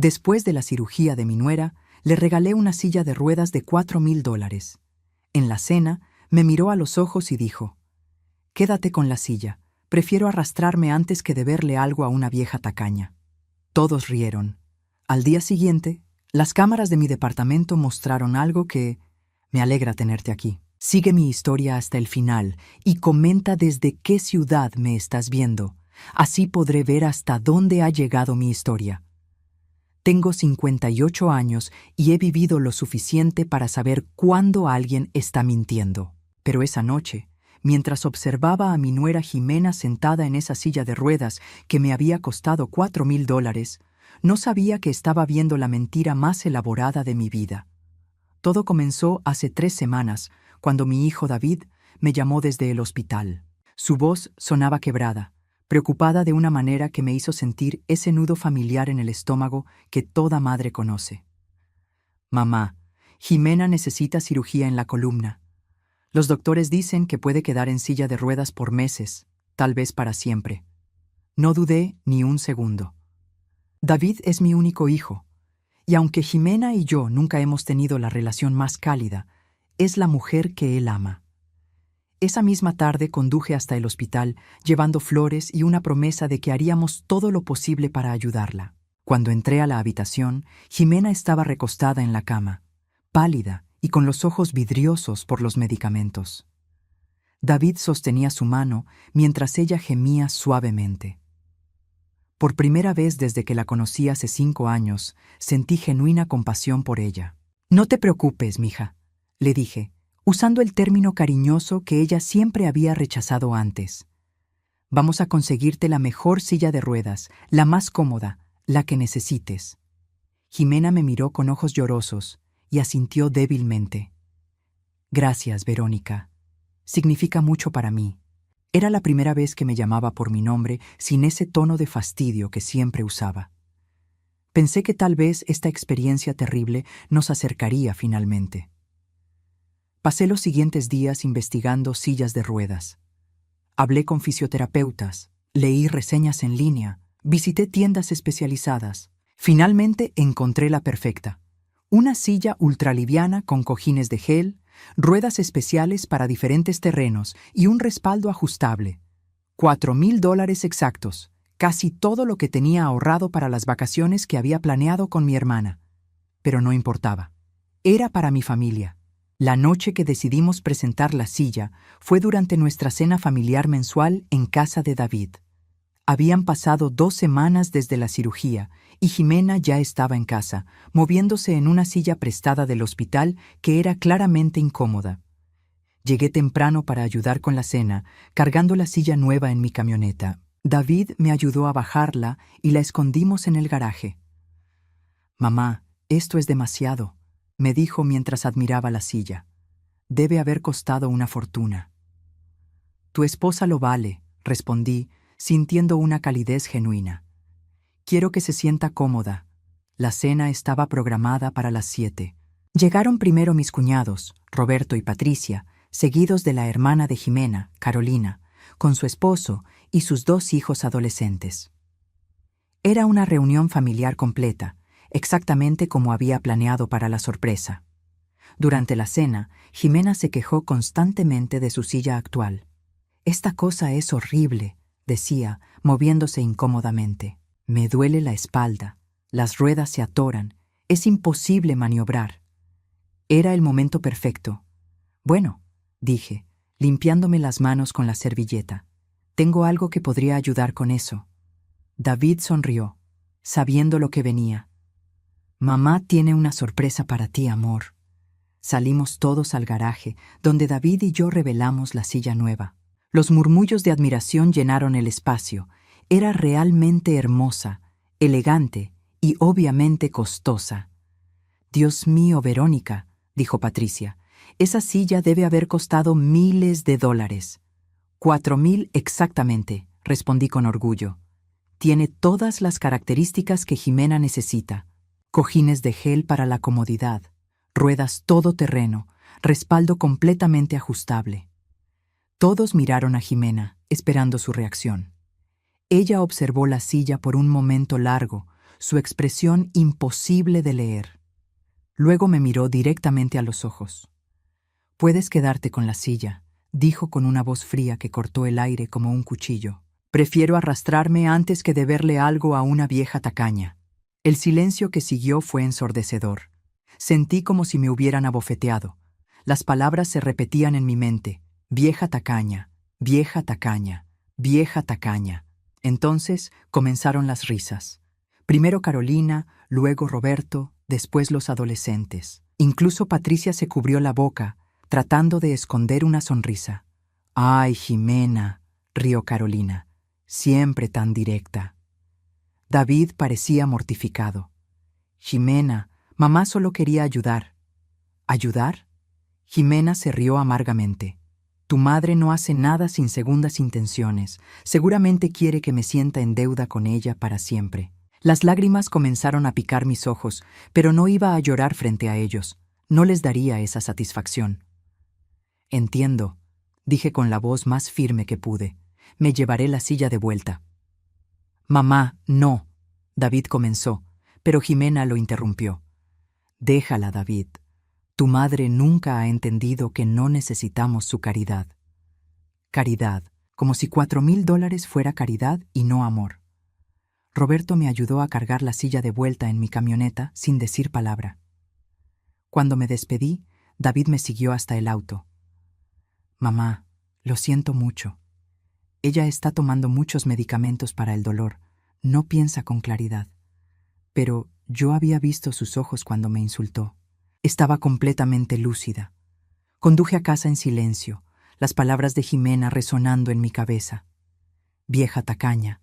Después de la cirugía de mi nuera, le regalé una silla de ruedas de $4,000. En la cena, me miró a los ojos y dijo: «Quédate con la silla. Prefiero arrastrarme antes que deberle algo a una vieja tacaña». Todos rieron. Al día siguiente, las cámaras de mi departamento mostraron algo que... Me alegra tenerte aquí. Sigue mi historia hasta el final y comenta desde qué ciudad me estás viendo. Así podré ver hasta dónde ha llegado mi historia. Tengo 58 años y he vivido lo suficiente para saber cuándo alguien está mintiendo. Pero esa noche, mientras observaba a mi nuera Jimena sentada en esa silla de ruedas que me había costado $4,000, no sabía que estaba viendo la mentira más elaborada de mi vida. Todo comenzó hace 3 semanas, cuando mi hijo David me llamó desde el hospital. Su voz sonaba quebrada, preocupada de una manera que me hizo sentir ese nudo familiar en el estómago que toda madre conoce. «Mamá, Jimena necesita cirugía en la columna. Los doctores dicen que puede quedar en silla de ruedas por meses, tal vez para siempre». No dudé ni un segundo. David es mi único hijo, y aunque Jimena y yo nunca hemos tenido la relación más cálida, es la mujer que él ama. Esa misma tarde conduje hasta el hospital, llevando flores y una promesa de que haríamos todo lo posible para ayudarla. Cuando entré a la habitación, Jimena estaba recostada en la cama, pálida y con los ojos vidriosos por los medicamentos. David sostenía su mano mientras ella gemía suavemente. Por primera vez desde que la conocí hace 5 años, sentí genuina compasión por ella. «No te preocupes, mija», le dije, usando el término cariñoso que ella siempre había rechazado antes. «Vamos a conseguirte la mejor silla de ruedas, la más cómoda, la que necesites». Jimena me miró con ojos llorosos y asintió débilmente. «Gracias, Verónica. Significa mucho para mí». Era la primera vez que me llamaba por mi nombre sin ese tono de fastidio que siempre usaba. Pensé que tal vez esta experiencia terrible nos acercaría finalmente. Pasé los siguientes días investigando sillas de ruedas. Hablé con fisioterapeutas, leí reseñas en línea, visité tiendas especializadas. Finalmente encontré la perfecta. Una silla ultraliviana con cojines de gel, ruedas especiales para diferentes terrenos y un respaldo ajustable. $4,000 exactos, casi todo lo que tenía ahorrado para las vacaciones que había planeado con mi hermana. Pero no importaba. Era para mi familia. La noche que decidimos presentar la silla fue durante nuestra cena familiar mensual en casa de David. Habían pasado 2 semanas desde la cirugía y Jimena ya estaba en casa, moviéndose en una silla prestada del hospital que era claramente incómoda. Llegué temprano para ayudar con la cena, cargando la silla nueva en mi camioneta. David me ayudó a bajarla y la escondimos en el garaje. «Mamá, esto es demasiado», me dijo mientras admiraba la silla. «Debe haber costado una fortuna». «Tu esposa lo vale», respondí, sintiendo una calidez genuina. «Quiero que se sienta cómoda». La cena estaba programada para las 7. Llegaron primero mis cuñados, Roberto y Patricia, seguidos de la hermana de Jimena, Carolina, con su esposo y sus 2 hijos adolescentes. Era una reunión familiar completa, exactamente como había planeado para la sorpresa. Durante la cena, Jimena se quejó constantemente de su silla actual. «Esta cosa es horrible», decía, moviéndose incómodamente. «Me duele la espalda, las ruedas se atoran, es imposible maniobrar». Era el momento perfecto. «Bueno», dije, limpiándome las manos con la servilleta, «tengo algo que podría ayudar con eso». David sonrió, sabiendo lo que venía. «Mamá tiene una sorpresa para ti, amor». Salimos todos al garaje, donde David y yo revelamos la silla nueva. Los murmullos de admiración llenaron el espacio. Era realmente hermosa, elegante y obviamente costosa. «Dios mío, Verónica», dijo Patricia, «esa silla debe haber costado miles de dólares». «4,000 exactamente», respondí con orgullo. «Tiene todas las características que Jimena necesita. Cojines de gel para la comodidad, ruedas todoterreno, respaldo completamente ajustable». Todos miraron a Jimena, esperando su reacción. Ella observó la silla por un momento largo, su expresión imposible de leer. Luego me miró directamente a los ojos. «Puedes quedarte con la silla», dijo con una voz fría que cortó el aire como un cuchillo. «Prefiero arrastrarme antes que deberle algo a una vieja tacaña». El silencio que siguió fue ensordecedor. Sentí como si me hubieran abofeteado. Las palabras se repetían en mi mente. Vieja tacaña, vieja tacaña, vieja tacaña. Entonces comenzaron las risas. Primero Carolina, luego Roberto, después los adolescentes. Incluso Patricia se cubrió la boca, tratando de esconder una sonrisa. «Ay, Jimena», rió Carolina, siempre tan directa. David parecía mortificado. «Jimena, mamá solo quería ayudar». «¿Ayudar?» Jimena se rió amargamente. «Tu madre no hace nada sin segundas intenciones. Seguramente quiere que me sienta en deuda con ella para siempre». Las lágrimas comenzaron a picar mis ojos, pero no iba a llorar frente a ellos. No les daría esa satisfacción. «Entiendo», dije con la voz más firme que pude. «Me llevaré la silla de vuelta». «Mamá, no», David comenzó, pero Jimena lo interrumpió. «Déjala, David. Tu madre nunca ha entendido que no necesitamos su caridad». Caridad, como si $4,000 fuera caridad y no amor. Roberto me ayudó a cargar la silla de vuelta en mi camioneta sin decir palabra. Cuando me despedí, David me siguió hasta el auto. «Mamá, lo siento mucho. Ella está tomando muchos medicamentos para el dolor. No piensa con claridad. Pero yo había visto sus ojos cuando me insultó. Estaba completamente lúcida. Conduje a casa en silencio, las palabras de Jimena resonando en mi cabeza. Vieja tacaña.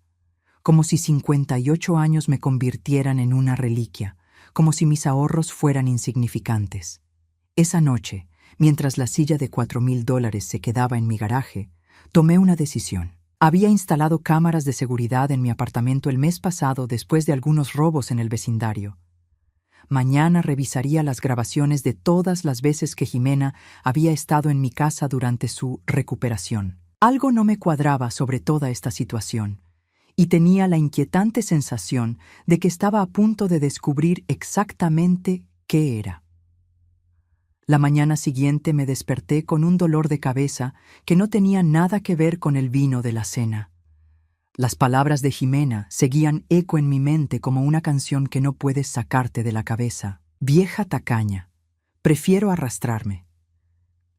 Como si 58 años me convirtieran en una reliquia, como si mis ahorros fueran insignificantes. Esa noche, mientras la silla de $4,000 se quedaba en mi garaje, tomé una decisión. Había instalado cámaras de seguridad en mi apartamento el mes pasado después de algunos robos en el vecindario. Mañana revisaría las grabaciones de todas las veces que Jimena había estado en mi casa durante su recuperación. Algo no me cuadraba sobre toda esta situación, y tenía la inquietante sensación de que estaba a punto de descubrir exactamente qué era. La mañana siguiente me desperté con un dolor de cabeza que no tenía nada que ver con el vino de la cena. Las palabras de Jimena seguían eco en mi mente como una canción que no puedes sacarte de la cabeza. Vieja tacaña. Prefiero arrastrarme.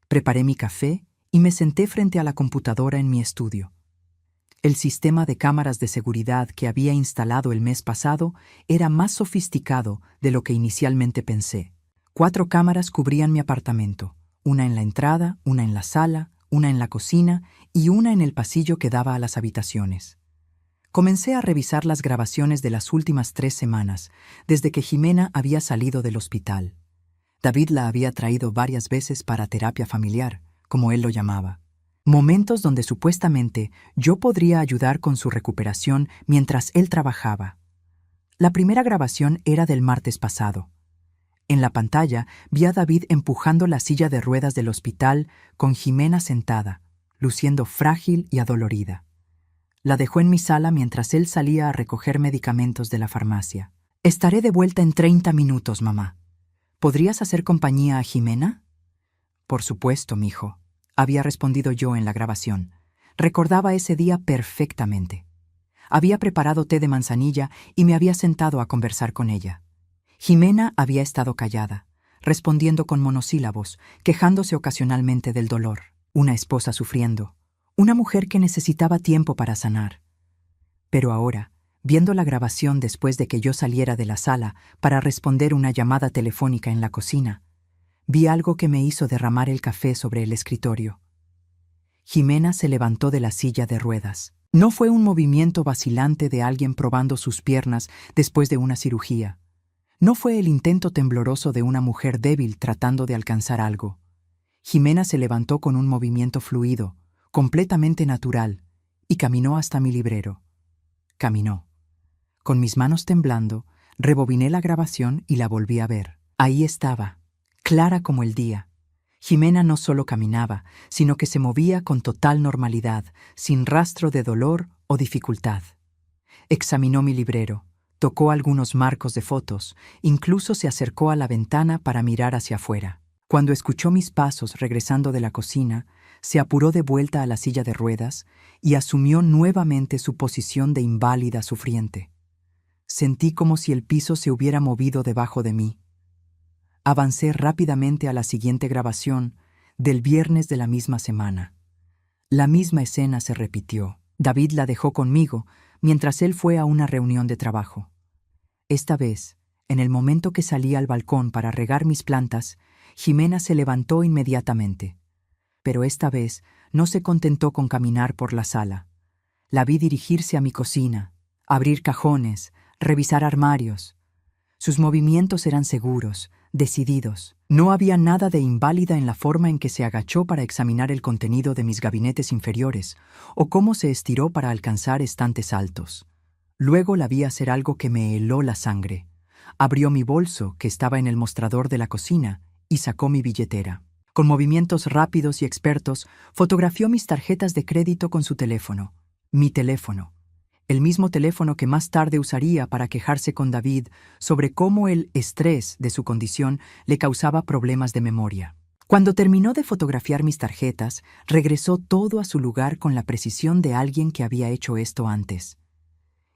Preparé mi café y me senté frente a la computadora en mi estudio. El sistema de cámaras de seguridad que había instalado el mes pasado era más sofisticado de lo que inicialmente pensé. 4 cámaras cubrían mi apartamento, una en la entrada, una en la sala, una en la cocina y una en el pasillo que daba a las habitaciones. Comencé a revisar las grabaciones de las últimas 3 semanas, desde que Jimena había salido del hospital. David la había traído varias veces para terapia familiar, como él lo llamaba. Momentos donde supuestamente yo podría ayudar con su recuperación mientras él trabajaba. La primera grabación era del martes pasado. En la pantalla vi a David empujando la silla de ruedas del hospital con Jimena sentada, luciendo frágil y adolorida. La dejó en mi sala mientras él salía a recoger medicamentos de la farmacia. «Estaré de vuelta en 30 minutos, mamá. ¿Podrías hacer compañía a Jimena?» «Por supuesto, mijo», había respondido yo en la grabación. Recordaba ese día perfectamente. Había preparado té de manzanilla y me había sentado a conversar con ella. Jimena había estado callada, respondiendo con monosílabos, quejándose ocasionalmente del dolor. Una esposa sufriendo, una mujer que necesitaba tiempo para sanar. Pero ahora, viendo la grabación después de que yo saliera de la sala para responder una llamada telefónica en la cocina, vi algo que me hizo derramar el café sobre el escritorio. Jimena se levantó de la silla de ruedas. No fue un movimiento vacilante de alguien probando sus piernas después de una cirugía. No fue el intento tembloroso de una mujer débil tratando de alcanzar algo. Jimena se levantó con un movimiento fluido, completamente natural, y caminó hasta mi librero. Caminó. Con mis manos temblando, rebobiné la grabación y la volví a ver. Ahí estaba, clara como el día. Jimena no solo caminaba, sino que se movía con total normalidad, sin rastro de dolor o dificultad. Examinó mi librero, Tocó algunos marcos de fotos, incluso se acercó a la ventana para mirar hacia afuera. Cuando escuchó mis pasos regresando de la cocina, se apuró de vuelta a la silla de ruedas y asumió nuevamente su posición de inválida sufriente. Sentí como si el piso se hubiera movido debajo de mí. Avancé rápidamente a la siguiente grabación, del viernes de la misma semana. La misma escena se repitió. David la dejó conmigo mientras él fue a una reunión de trabajo. Esta vez, en el momento que salí al balcón para regar mis plantas, Jimena se levantó inmediatamente. Pero esta vez no se contentó con caminar por la sala. La vi dirigirse a mi cocina, abrir cajones, revisar armarios. Sus movimientos eran seguros, decididos. No había nada de inválida en la forma en que se agachó para examinar el contenido de mis gabinetes inferiores o cómo se estiró para alcanzar estantes altos. Luego la vi hacer algo que me heló la sangre. Abrió mi bolso, que estaba en el mostrador de la cocina, y sacó mi billetera. Con movimientos rápidos y expertos, fotografió mis tarjetas de crédito con su teléfono. Mi teléfono. El mismo teléfono que más tarde usaría para quejarse con David sobre cómo el estrés de su condición le causaba problemas de memoria. Cuando terminó de fotografiar mis tarjetas, regresó todo a su lugar con la precisión de alguien que había hecho esto antes.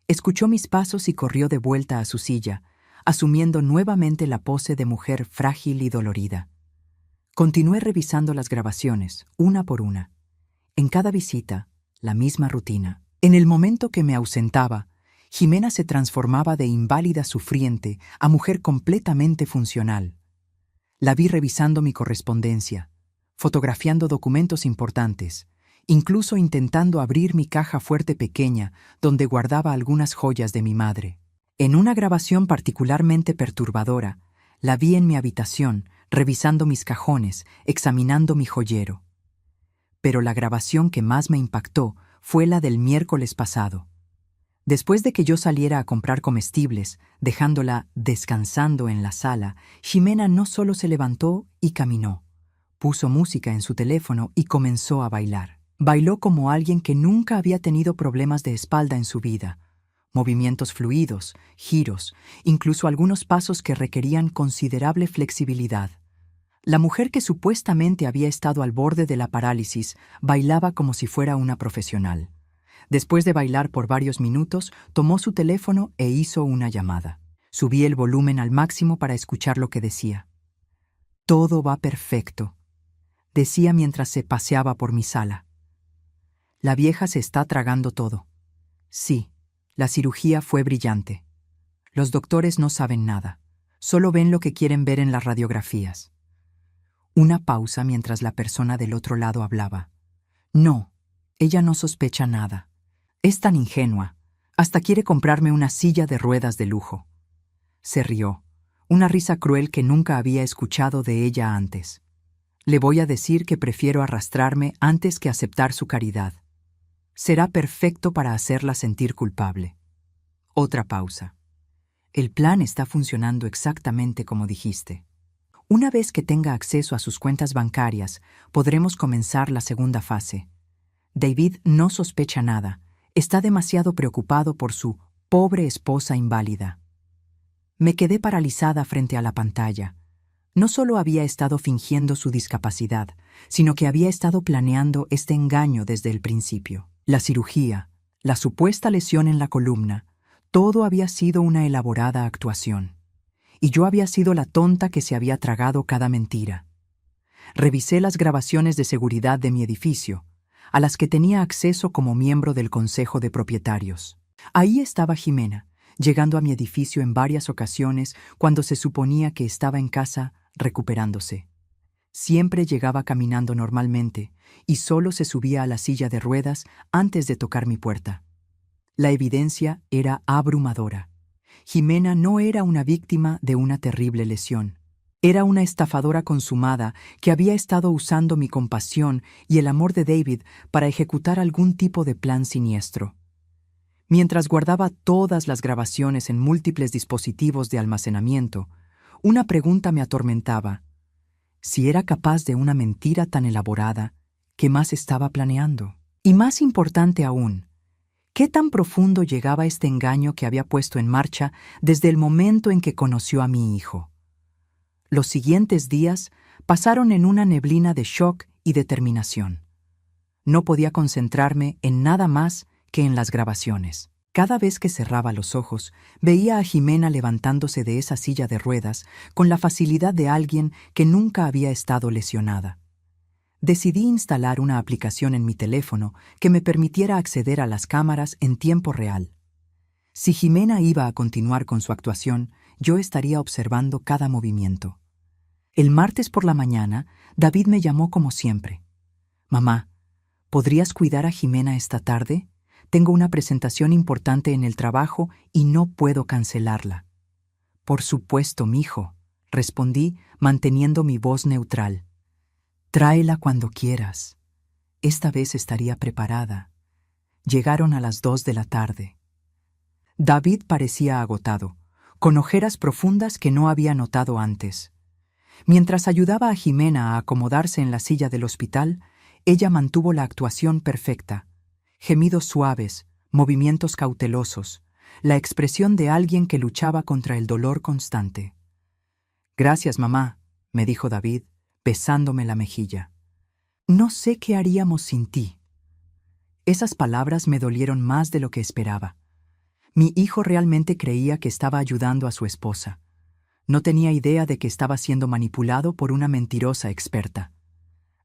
Escuchó mis pasos y corrió de vuelta a su silla, asumiendo nuevamente la pose de mujer frágil y dolorida. Continué revisando las grabaciones, una por una. En cada visita, la misma rutina. En el momento que me ausentaba, Jimena se transformaba de inválida sufriente a mujer completamente funcional. La vi revisando mi correspondencia, fotografiando documentos importantes, incluso intentando abrir mi caja fuerte pequeña donde guardaba algunas joyas de mi madre. En una grabación particularmente perturbadora, la vi en mi habitación, revisando mis cajones, examinando mi joyero. Pero la grabación que más me impactó fue la del miércoles pasado. Después de que yo saliera a comprar comestibles, dejándola descansando en la sala, Jimena no solo se levantó y caminó, puso música en su teléfono y comenzó a bailar. Bailó como alguien que nunca había tenido problemas de espalda en su vida. Movimientos fluidos, giros, incluso algunos pasos que requerían considerable flexibilidad. La mujer que supuestamente había estado al borde de la parálisis bailaba como si fuera una profesional. Después de bailar por varios minutos, tomó su teléfono e hizo una llamada. Subí el volumen al máximo para escuchar lo que decía. «Todo va perfecto», decía mientras se paseaba por mi sala. «La vieja se está tragando todo. Sí, la cirugía fue brillante. Los doctores no saben nada, solo ven lo que quieren ver en las radiografías». Una pausa mientras la persona del otro lado hablaba. «No, ella no sospecha nada. Es tan ingenua. Hasta quiere comprarme una silla de ruedas de lujo». Se rió, una risa cruel que nunca había escuchado de ella antes. «Le voy a decir que prefiero arrastrarme antes que aceptar su caridad. Será perfecto para hacerla sentir culpable». Otra pausa. «El plan está funcionando exactamente como dijiste. Una vez que tenga acceso a sus cuentas bancarias, podremos comenzar la segunda fase. David no sospecha nada. Está demasiado preocupado por su pobre esposa inválida». Me quedé paralizada frente a la pantalla. No solo había estado fingiendo su discapacidad, sino que había estado planeando este engaño desde el principio. La cirugía, la supuesta lesión en la columna, todo había sido una elaborada actuación. Y yo había sido la tonta que se había tragado cada mentira. Revisé las grabaciones de seguridad de mi edificio, a las que tenía acceso como miembro del Consejo de Propietarios. Ahí estaba Jimena, llegando a mi edificio en varias ocasiones cuando se suponía que estaba en casa recuperándose. Siempre llegaba caminando normalmente y solo se subía a la silla de ruedas antes de tocar mi puerta. La evidencia era abrumadora. Jimena no era una víctima de una terrible lesión. Era una estafadora consumada que había estado usando mi compasión y el amor de David para ejecutar algún tipo de plan siniestro. Mientras guardaba todas las grabaciones en múltiples dispositivos de almacenamiento, una pregunta me atormentaba. Si era capaz de una mentira tan elaborada, ¿qué más estaba planeando? Y más importante aún, ¿Qué tan profundo llegaba este engaño que había puesto en marcha desde el momento en que conoció a mi hijo? Los siguientes días pasaron en una neblina de shock y determinación. No podía concentrarme en nada más que en las grabaciones. Cada vez que cerraba los ojos, veía a Jimena levantándose de esa silla de ruedas con la facilidad de alguien que nunca había estado lesionada. Decidí instalar una aplicación en mi teléfono que me permitiera acceder a las cámaras en tiempo real. Si Jimena iba a continuar con su actuación, yo estaría observando cada movimiento. El martes por la mañana, David me llamó como siempre. «Mamá, ¿podrías cuidar a Jimena esta tarde? Tengo una presentación importante en el trabajo y no puedo cancelarla». «Por supuesto, mijo», respondí, manteniendo mi voz neutral. «Tráela cuando quieras. Esta vez estaría preparada». Llegaron a las 2 de la tarde. David parecía agotado, con ojeras profundas que no había notado antes. Mientras ayudaba a Jimena a acomodarse en la silla del hospital, ella mantuvo la actuación perfecta. Gemidos suaves, movimientos cautelosos, la expresión de alguien que luchaba contra el dolor constante. «Gracias, mamá», me dijo David, besándome la mejilla. «No sé qué haríamos sin ti». Esas palabras me dolieron más de lo que esperaba. Mi hijo realmente creía que estaba ayudando a su esposa. No tenía idea de que estaba siendo manipulado por una mentirosa experta.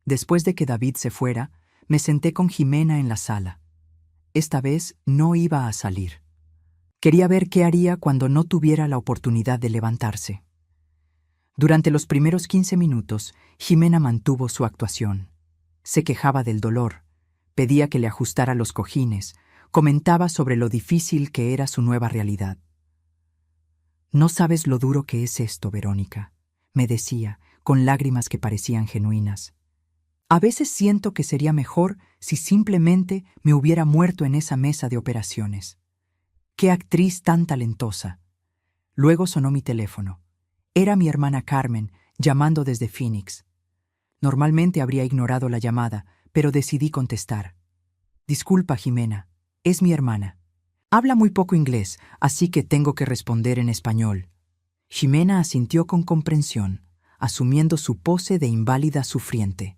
Después de que David se fuera, me senté con Jimena en la sala. Esta vez no iba a salir. Quería ver qué haría cuando no tuviera la oportunidad de levantarse. Durante los primeros 15 minutos, Jimena mantuvo su actuación. Se quejaba del dolor, pedía que le ajustara los cojines, comentaba sobre lo difícil que era su nueva realidad. «No sabes lo duro que es esto, Verónica», me decía, con lágrimas que parecían genuinas. «A veces siento que sería mejor si simplemente me hubiera muerto en esa mesa de operaciones. ¡Qué actriz tan talentosa!». Luego sonó mi teléfono. Era mi hermana Carmen, llamando desde Phoenix. Normalmente habría ignorado la llamada, pero decidí contestar. «Disculpa, Jimena, es mi hermana. Habla muy poco inglés, así que tengo que responder en español». Jimena asintió con comprensión, asumiendo su pose de inválida sufriente.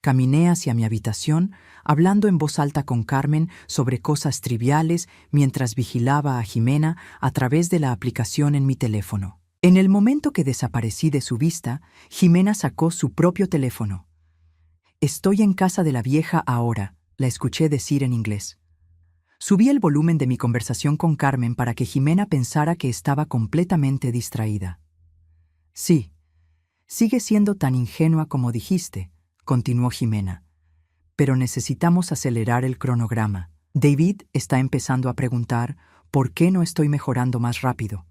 Caminé hacia mi habitación, hablando en voz alta con Carmen sobre cosas triviales mientras vigilaba a Jimena a través de la aplicación en mi teléfono. En el momento que desaparecí de su vista, Jimena sacó su propio teléfono. «Estoy en casa de la vieja ahora», la escuché decir en inglés. Subí el volumen de mi conversación con Carmen para que Jimena pensara que estaba completamente distraída. «Sí, sigue siendo tan ingenua como dijiste», continuó Jimena. «Pero necesitamos acelerar el cronograma. David está empezando a preguntar por qué no estoy mejorando más rápido».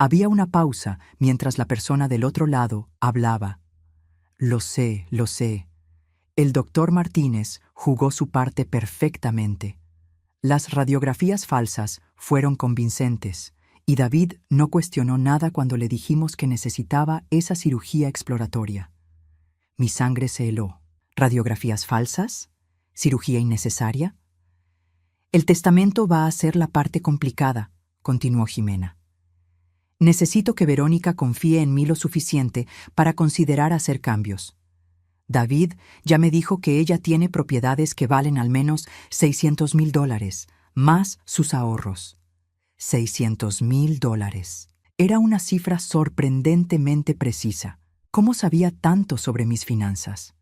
Había una pausa mientras la persona del otro lado hablaba. Lo sé. El doctor Martínez jugó su parte perfectamente. Las radiografías falsas fueron convincentes, y David no cuestionó nada cuando le dijimos que necesitaba esa cirugía exploratoria. Mi sangre se heló. ¿Radiografías falsas? ¿Cirugía innecesaria? «El testamento va a ser la parte complicada», continuó Jimena. «Necesito que Verónica confíe en mí lo suficiente para considerar hacer cambios. David ya me dijo que ella tiene propiedades que valen al menos $600,000, más sus ahorros». $600,000. Era una cifra sorprendentemente precisa. ¿Cómo sabía tanto sobre mis finanzas?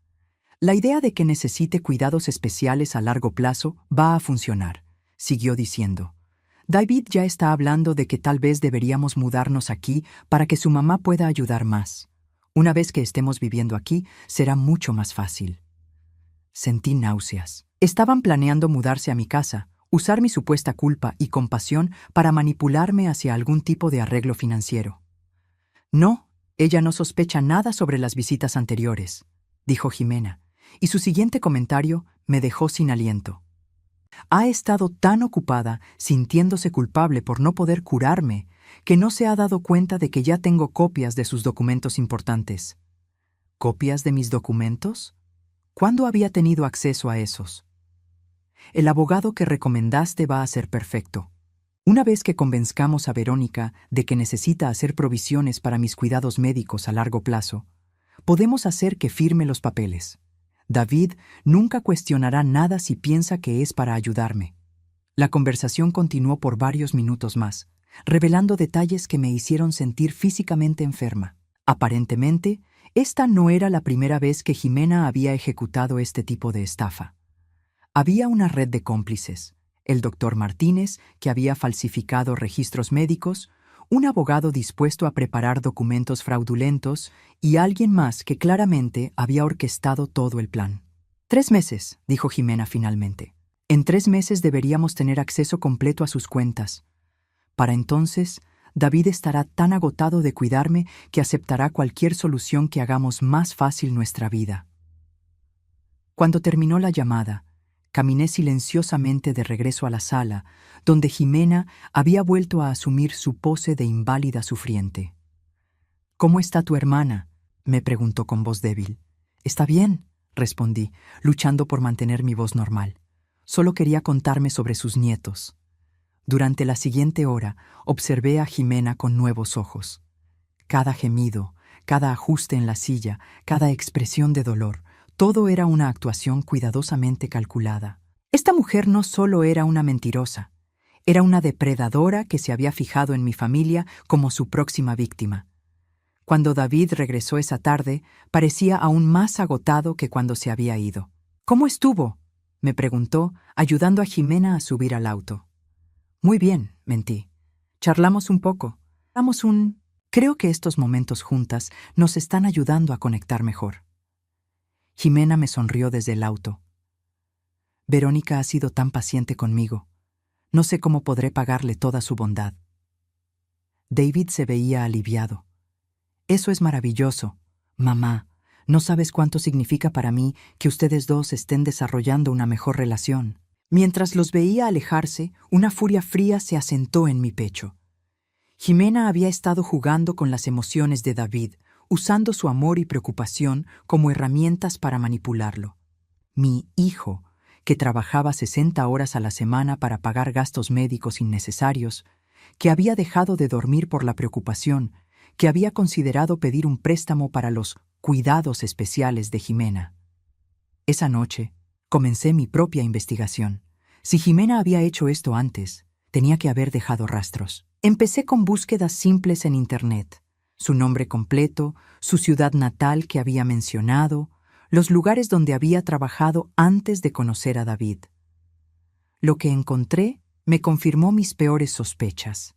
«La idea de que necesite cuidados especiales a largo plazo va a funcionar», siguió diciendo. «David ya está hablando de que tal vez deberíamos mudarnos aquí para que su mamá pueda ayudar más. Una vez que estemos viviendo aquí, será mucho más fácil». Sentí náuseas. Estaban planeando mudarse a mi casa, usar mi supuesta culpa y compasión para manipularme hacia algún tipo de arreglo financiero. «No, ella no sospecha nada sobre las visitas anteriores», dijo Jimena, y su siguiente comentario me dejó sin aliento. «Ha estado tan ocupada sintiéndose culpable por no poder curarme que no se ha dado cuenta de que ya tengo copias de sus documentos importantes». ¿Copias de mis documentos? ¿Cuándo había tenido acceso a esos? El abogado que recomendaste va a ser perfecto. Una vez que convenzcamos a Verónica de que necesita hacer provisiones para mis cuidados médicos a largo plazo, podemos hacer que firme los papeles. David nunca cuestionará nada si piensa que es para ayudarme. La conversación continuó por varios minutos más, revelando detalles que me hicieron sentir físicamente enferma. Aparentemente, esta no era la primera vez que Jimena había ejecutado este tipo de estafa. Había una red de cómplices: el doctor Martínez, que había falsificado registros médicos, un abogado dispuesto a preparar documentos fraudulentos y alguien más que claramente había orquestado todo el plan. 3 meses, dijo Jimena finalmente. En 3 meses deberíamos tener acceso completo a sus cuentas. Para entonces, David estará tan agotado de cuidarme que aceptará cualquier solución que hagamos más fácil nuestra vida. Cuando terminó la llamada, caminé silenciosamente de regreso a la sala, donde Jimena había vuelto a asumir su pose de inválida sufriente. «¿Cómo está tu hermana?», me preguntó con voz débil. «Está bien», respondí, luchando por mantener mi voz normal. Solo quería contarme sobre sus nietos. Durante la siguiente hora, observé a Jimena con nuevos ojos. Cada gemido, cada ajuste en la silla, cada expresión de dolor, todo era una actuación cuidadosamente calculada. Esta mujer no solo era una mentirosa, era una depredadora que se había fijado en mi familia como su próxima víctima. Cuando David regresó esa tarde, parecía aún más agotado que cuando se había ido. «¿Cómo estuvo?», me preguntó, ayudando a Jimena a subir al auto. «Muy bien», mentí. «Charlamos un poco. Creo que estos momentos juntas nos están ayudando a conectar mejor». Jimena me sonrió desde el auto. «Verónica ha sido tan paciente conmigo. No sé cómo podré pagarle toda su bondad». David se veía aliviado. «Eso es maravilloso. Mamá, no sabes cuánto significa para mí que ustedes dos estén desarrollando una mejor relación». Mientras los veía alejarse, una furia fría se asentó en mi pecho. Jimena había estado jugando con las emociones de David, usando su amor y preocupación como herramientas para manipularlo. Mi hijo, que trabajaba 60 horas a la semana para pagar gastos médicos innecesarios, que había dejado de dormir por la preocupación, que había considerado pedir un préstamo para los cuidados especiales de Jimena. Esa noche, comencé mi propia investigación. Si Jimena había hecho esto antes, tenía que haber dejado rastros. Empecé con búsquedas simples en Internet: su nombre completo, su ciudad natal que había mencionado, los lugares donde había trabajado antes de conocer a David. Lo que encontré me confirmó mis peores sospechas.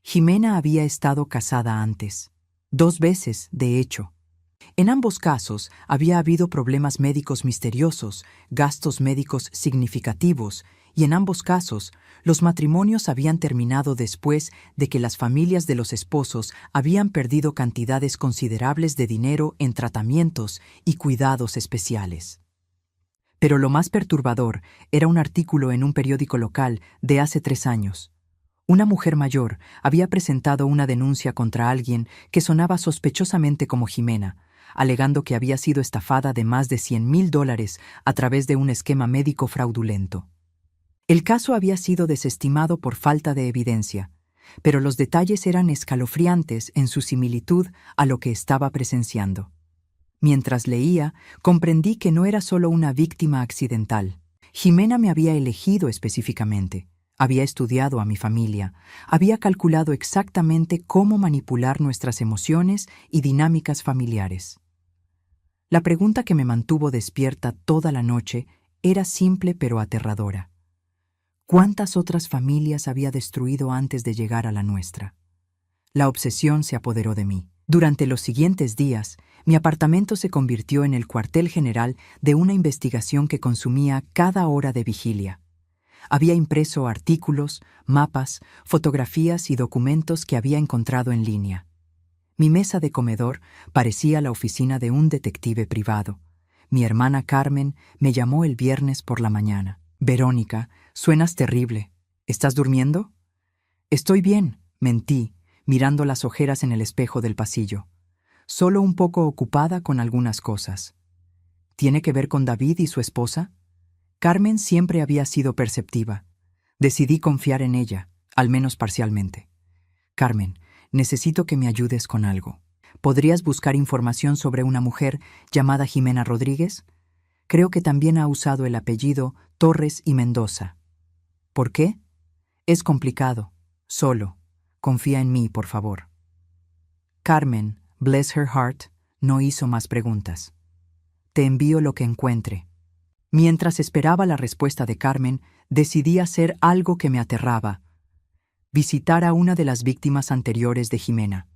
Jimena había estado casada antes, 2 veces, de hecho. En ambos casos había habido problemas médicos misteriosos, gastos médicos significativos, y en ambos casos los matrimonios habían terminado después de que las familias de los esposos habían perdido cantidades considerables de dinero en tratamientos y cuidados especiales. Pero lo más perturbador era un artículo en un periódico local de hace 3 años. Una mujer mayor había presentado una denuncia contra alguien que sonaba sospechosamente como Jimena, alegando que había sido estafada de más de $100,000 a través de un esquema médico fraudulento. El caso había sido desestimado por falta de evidencia, pero los detalles eran escalofriantes en su similitud a lo que estaba presenciando. Mientras leía, comprendí que no era solo una víctima accidental. Jimena me había elegido específicamente, había estudiado a mi familia, había calculado exactamente cómo manipular nuestras emociones y dinámicas familiares. La pregunta que me mantuvo despierta toda la noche era simple pero aterradora. ¿Cuántas otras familias había destruido antes de llegar a la nuestra? La obsesión se apoderó de mí. Durante los siguientes días, mi apartamento se convirtió en el cuartel general de una investigación que consumía cada hora de vigilia. Había impreso artículos, mapas, fotografías y documentos que había encontrado en línea. Mi mesa de comedor parecía la oficina de un detective privado. Mi hermana Carmen me llamó el viernes por la mañana. «Verónica, suenas terrible. ¿Estás durmiendo?» «Estoy bien», mentí, mirando las ojeras en el espejo del pasillo. «Solo un poco ocupada con algunas cosas». «¿Tiene que ver con David y su esposa?» Carmen siempre había sido perceptiva. Decidí confiar en ella, al menos parcialmente. Carmen, necesito que me ayudes con algo. ¿Podrías buscar información sobre una mujer llamada Jimena Rodríguez? Creo que también ha usado el apellido Torres y Mendoza. ¿Por qué? Es complicado. Solo. Confía en mí, por favor. Carmen, bless her heart, no hizo más preguntas. Te envío lo que encuentre. Mientras esperaba la respuesta de Carmen, decidí hacer algo que me aterraba: visitar a una de las víctimas anteriores de Jimena.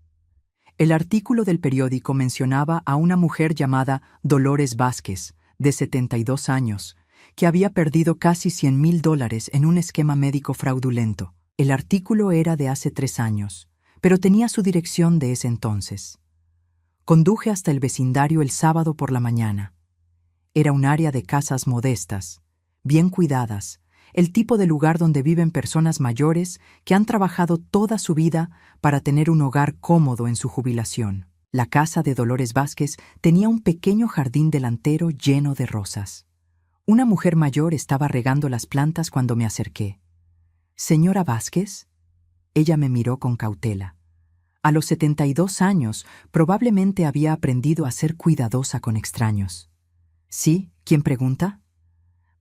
El artículo del periódico mencionaba a una mujer llamada Dolores Vázquez, de 72 años, que había perdido casi $100,000 en un esquema médico fraudulento. El artículo era de hace 3 años, pero tenía su dirección de ese entonces. Conduje hasta el vecindario el sábado por la mañana. Era un área de casas modestas, bien cuidadas, el tipo de lugar donde viven personas mayores que han trabajado toda su vida para tener un hogar cómodo en su jubilación. La casa de Dolores Vázquez tenía un pequeño jardín delantero lleno de rosas. Una mujer mayor estaba regando las plantas cuando me acerqué. «¿Señora Vázquez?» Ella me miró con cautela. A los 72 años, probablemente había aprendido a ser cuidadosa con extraños. «¿Sí? ¿Quién pregunta?»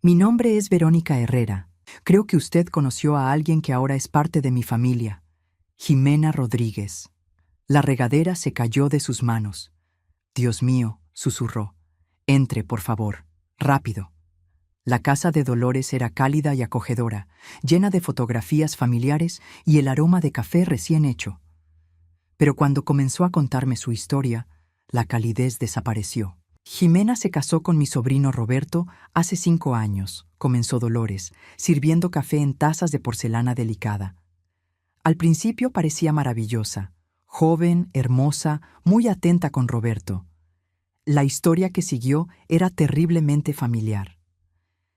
«Mi nombre es Verónica Herrera. Creo que usted conoció a alguien que ahora es parte de mi familia. Jimena Rodríguez». La regadera se cayó de sus manos. «Dios mío», susurró. «Entre, por favor. Rápido». La casa de Dolores era cálida y acogedora, llena de fotografías familiares y el aroma de café recién hecho. Pero cuando comenzó a contarme su historia, la calidez desapareció. «Jimena se casó con mi sobrino Roberto hace 5 años», comenzó Dolores, sirviendo café en tazas de porcelana delicada. Al principio parecía maravillosa, joven, hermosa, muy atenta con Roberto. La historia que siguió era terriblemente familiar.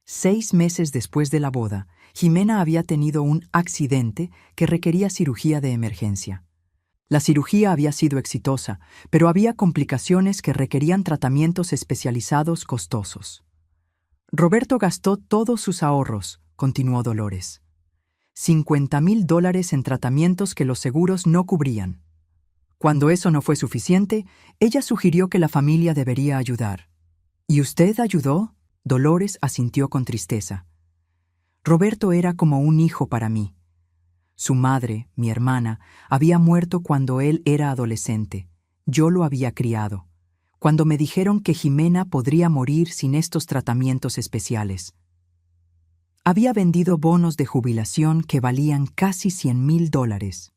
6 meses después de la boda, Jimena había tenido un accidente que requería cirugía de emergencia. La cirugía había sido exitosa, pero había complicaciones que requerían tratamientos especializados costosos. Roberto gastó todos sus ahorros, continuó Dolores. $50,000 en tratamientos que los seguros no cubrían. Cuando eso no fue suficiente, ella sugirió que la familia debería ayudar. ¿Y usted ayudó? Dolores asintió con tristeza. Roberto era como un hijo para mí. Su madre, mi hermana, había muerto cuando él era adolescente. Yo lo había criado. Cuando me dijeron que Jimena podría morir sin estos tratamientos especiales. Había vendido bonos de jubilación que valían casi $100,000.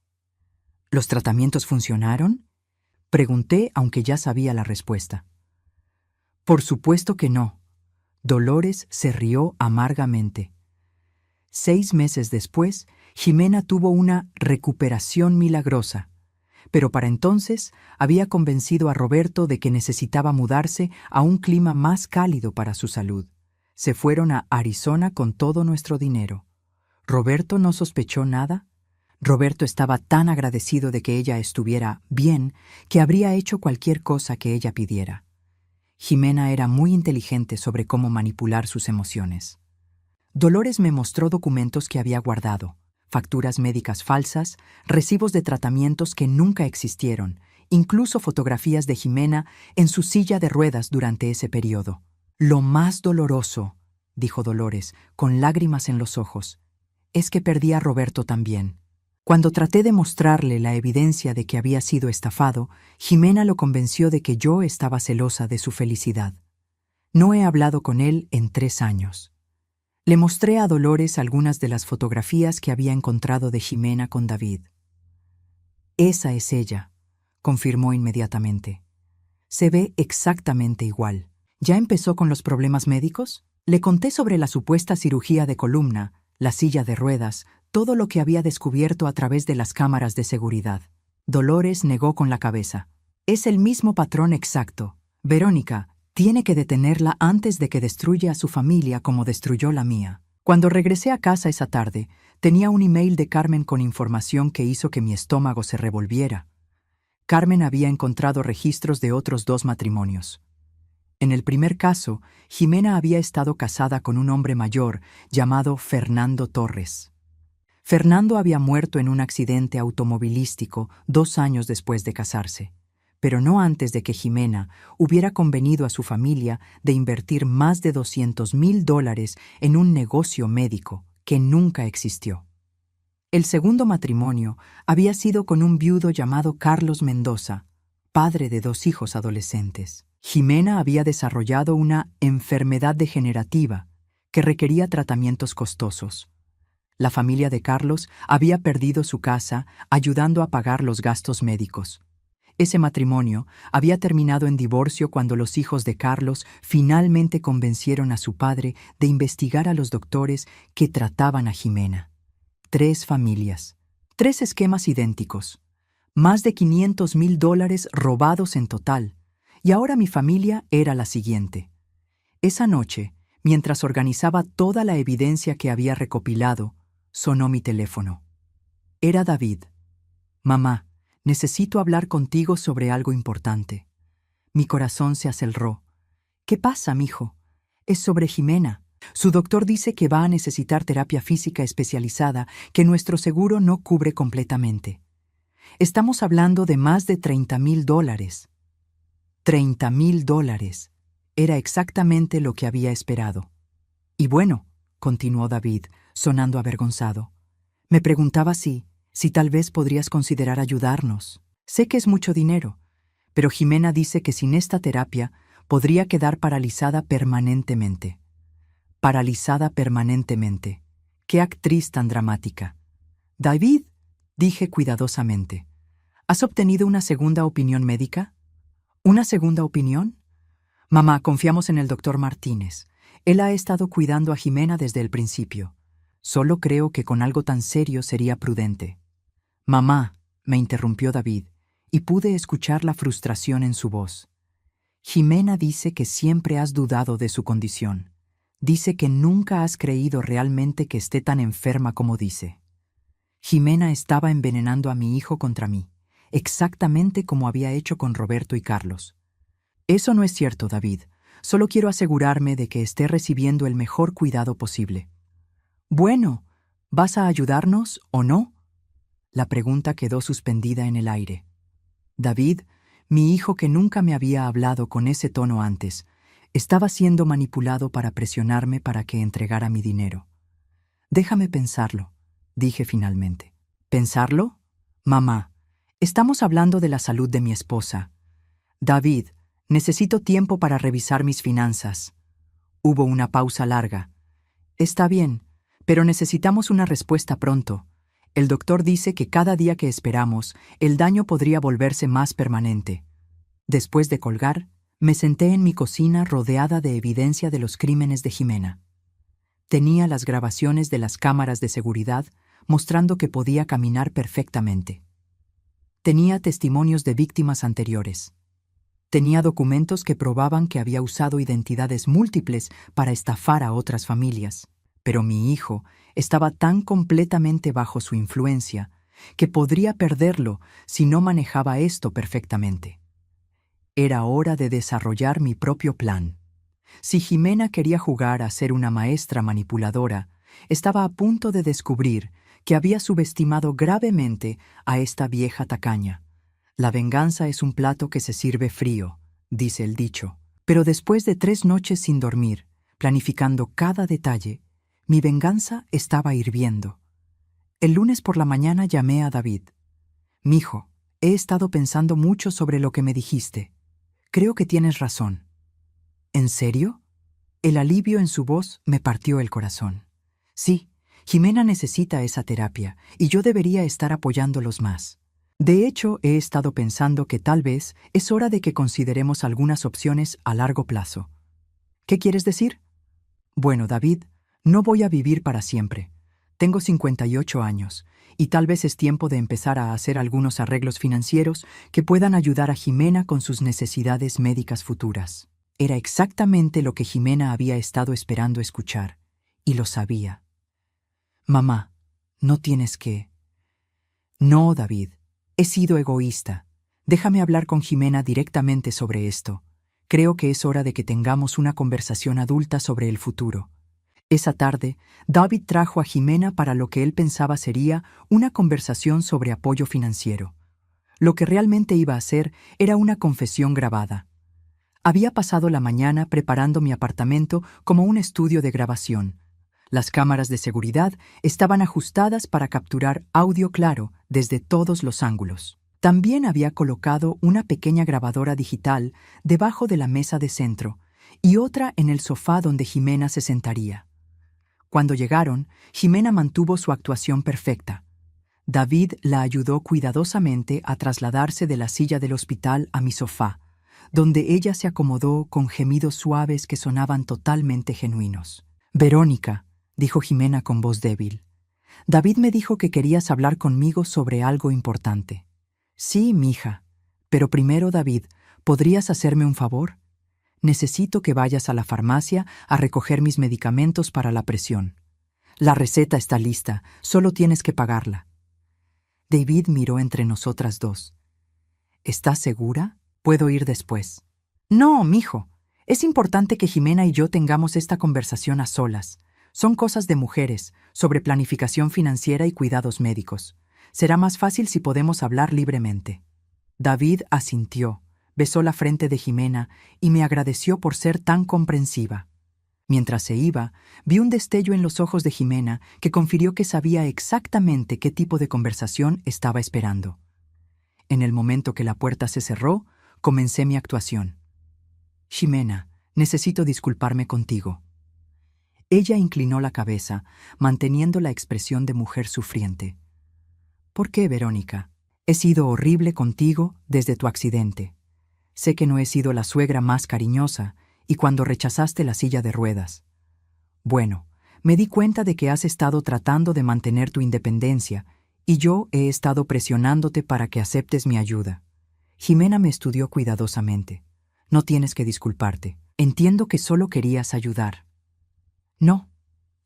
¿Los tratamientos funcionaron?, pregunté, aunque ya sabía la respuesta. Por supuesto que no. Dolores se rió amargamente. 6 meses después, Jimena tuvo una recuperación milagrosa, pero para entonces había convencido a Roberto de que necesitaba mudarse a un clima más cálido para su salud. Se fueron a Arizona con todo nuestro dinero. ¿Roberto no sospechó nada? Roberto estaba tan agradecido de que ella estuviera bien que habría hecho cualquier cosa que ella pidiera. Jimena era muy inteligente sobre cómo manipular sus emociones. Dolores me mostró documentos que había guardado, facturas médicas falsas, recibos de tratamientos que nunca existieron, incluso fotografías de Jimena en su silla de ruedas durante ese periodo. «Lo más doloroso», dijo Dolores, con lágrimas en los ojos, «es que perdí a Roberto también». Cuando traté de mostrarle la evidencia de que había sido estafado, Jimena lo convenció de que yo estaba celosa de su felicidad. No he hablado con él en 3 años. Le mostré a Dolores algunas de las fotografías que había encontrado de Jimena con David. «Esa es ella», confirmó inmediatamente. «Se ve exactamente igual». ¿Ya empezó con los problemas médicos? Le conté sobre la supuesta cirugía de columna, la silla de ruedas, todo lo que había descubierto a través de las cámaras de seguridad. Dolores negó con la cabeza. «Es el mismo patrón exacto. Verónica, tiene que detenerla antes de que destruya a su familia como destruyó la mía». Cuando regresé a casa esa tarde, tenía un email de Carmen con información que hizo que mi estómago se revolviera. Carmen había encontrado registros de otros 2 matrimonios. En el primer caso, Jimena había estado casada con un hombre mayor llamado Fernando Torres. Fernando había muerto en un accidente automovilístico 2 años después de casarse, pero no antes de que Jimena hubiera convenido a su familia de invertir más de $200,000 en un negocio médico que nunca existió. El segundo matrimonio había sido con un viudo llamado Carlos Mendoza, padre de 2 hijos adolescentes. Jimena había desarrollado una enfermedad degenerativa que requería tratamientos costosos. La familia de Carlos había perdido su casa ayudando a pagar los gastos médicos. Ese matrimonio había terminado en divorcio cuando los hijos de Carlos finalmente convencieron a su padre de investigar a los doctores que trataban a Jimena. 3 familias, 3 esquemas idénticos, más de $500,000 robados en total, y ahora mi familia era la siguiente. Esa noche, mientras organizaba toda la evidencia que había recopilado, sonó mi teléfono. Era David. Mamá, necesito hablar contigo sobre algo importante. Mi corazón se aceleró. ¿Qué pasa, mijo? Es sobre Jimena. Su doctor dice que va a necesitar terapia física especializada que nuestro seguro no cubre completamente. Estamos hablando de más de $30,000. $30,000. Era exactamente lo que había esperado. Y bueno, continuó David, sonando avergonzado, me preguntaba si tal vez podrías considerar ayudarnos. Sé que es mucho dinero, pero Jimena dice que sin esta terapia podría quedar paralizada permanentemente. Paralizada permanentemente. ¡Qué actriz tan dramática! David, dije cuidadosamente, ¿has obtenido una segunda opinión médica? ¿Una segunda opinión? Mamá, confiamos en el doctor Martínez. Él ha estado cuidando a Jimena desde el principio. Solo creo que con algo tan serio sería prudente. Mamá, me interrumpió David, y pude escuchar la frustración en su voz. Jimena dice que siempre has dudado de su condición. Dice que nunca has creído realmente que esté tan enferma como dice. Jimena estaba envenenando a mi hijo contra mí, exactamente como había hecho con Roberto y Carlos. Eso no es cierto, David. Solo quiero asegurarme de que esté recibiendo el mejor cuidado posible. Bueno, ¿vas a ayudarnos o no? La pregunta quedó suspendida en el aire. David, mi hijo que nunca me había hablado con ese tono antes, estaba siendo manipulado para presionarme para que entregara mi dinero. Déjame pensarlo, dije finalmente. ¿Pensarlo? Mamá, estamos hablando de la salud de mi esposa. David, necesito tiempo para revisar mis finanzas. Hubo una pausa larga. Está bien, pero necesitamos una respuesta pronto. El doctor dice que cada día que esperamos, el daño podría volverse más permanente. Después de colgar, me senté en mi cocina rodeada de evidencia de los crímenes de Jimena. Tenía las grabaciones de las cámaras de seguridad mostrando que podía caminar perfectamente. Tenía testimonios de víctimas anteriores. Tenía documentos que probaban que había usado identidades múltiples para estafar a otras familias. Pero mi hijo estaba tan completamente bajo su influencia que podría perderlo si no manejaba esto perfectamente. Era hora de desarrollar mi propio plan. Si Jimena quería jugar a ser una maestra manipuladora, estaba a punto de descubrir que había subestimado gravemente a esta vieja tacaña. La venganza es un plato que se sirve frío, dice el dicho. Pero después de 3 noches sin dormir, planificando cada detalle, mi venganza estaba hirviendo. El lunes por la mañana llamé a David. Mijo, he estado pensando mucho sobre lo que me dijiste. Creo que tienes razón. ¿En serio? El alivio en su voz me partió el corazón. Sí, Jimena necesita esa terapia y yo debería estar apoyándolos más. De hecho, he estado pensando que tal vez es hora de que consideremos algunas opciones a largo plazo. ¿Qué quieres decir? Bueno, David, no voy a vivir para siempre. Tengo 58 años y tal vez es tiempo de empezar a hacer algunos arreglos financieros que puedan ayudar a Jimena con sus necesidades médicas futuras. Era exactamente lo que Jimena había estado esperando escuchar, y lo sabía. Mamá, no tienes que... No, David, he sido egoísta. Déjame hablar con Jimena directamente sobre esto. Creo que es hora de que tengamos una conversación adulta sobre el futuro. Esa tarde, David trajo a Jimena para lo que él pensaba sería una conversación sobre apoyo financiero. Lo que realmente iba a hacer era una confesión grabada. Había pasado la mañana preparando mi apartamento como un estudio de grabación. Las cámaras de seguridad estaban ajustadas para capturar audio claro desde todos los ángulos. También había colocado una pequeña grabadora digital debajo de la mesa de centro y otra en el sofá donde Jimena se sentaría. Cuando llegaron, Jimena mantuvo su actuación perfecta. David la ayudó cuidadosamente a trasladarse de la silla del hospital a mi sofá, donde ella se acomodó con gemidos suaves que sonaban totalmente genuinos. «Verónica», dijo Jimena con voz débil, «David me dijo que querías hablar conmigo sobre algo importante». «Sí, mija. Pero primero, David, ¿podrías hacerme un favor? Necesito que vayas a la farmacia a recoger mis medicamentos para la presión. La receta está lista, solo tienes que pagarla». David miró entre nosotras dos. «¿Estás segura? Puedo ir después». «No, mijo. Es importante que Jimena y yo tengamos esta conversación a solas. Son cosas de mujeres, sobre planificación financiera y cuidados médicos. Será más fácil si podemos hablar libremente». David asintió, besó la frente de Jimena y me agradeció por ser tan comprensiva. Mientras se iba, vi un destello en los ojos de Jimena que confirió que sabía exactamente qué tipo de conversación estaba esperando. En el momento que la puerta se cerró, comencé mi actuación. «Jimena, necesito disculparme contigo». Ella inclinó la cabeza, manteniendo la expresión de mujer sufriente. «¿Por qué, Verónica? He sido horrible contigo desde tu accidente. Sé que no he sido la suegra más cariñosa y cuando rechazaste la silla de ruedas. Bueno, me di cuenta de que has estado tratando de mantener tu independencia y yo he estado presionándote para que aceptes mi ayuda. Jimena me estudió cuidadosamente. No tienes que disculparte. Entiendo que solo querías ayudar». «No,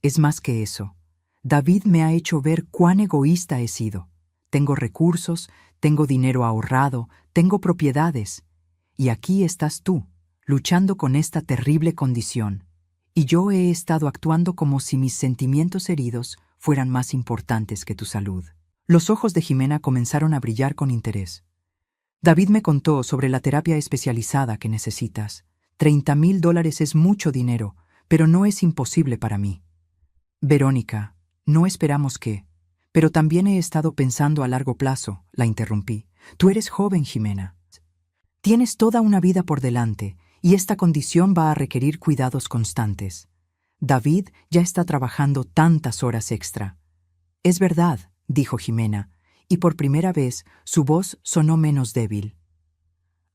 es más que eso. David me ha hecho ver cuán egoísta he sido. Tengo recursos, tengo dinero ahorrado, tengo propiedades. Y aquí estás tú, luchando con esta terrible condición. Y yo he estado actuando como si mis sentimientos heridos fueran más importantes que tu salud». Los ojos de Jimena comenzaron a brillar con interés. «David me contó sobre la terapia especializada que necesitas. $30,000 es mucho dinero, pero no es imposible para mí». «Verónica, no esperamos que... Pero también he estado pensando a largo plazo», la interrumpí. «Tú eres joven, Jimena. Tienes toda una vida por delante y esta condición va a requerir cuidados constantes. David ya está trabajando tantas horas extra». «Es verdad», dijo Jimena, y por primera vez su voz sonó menos débil.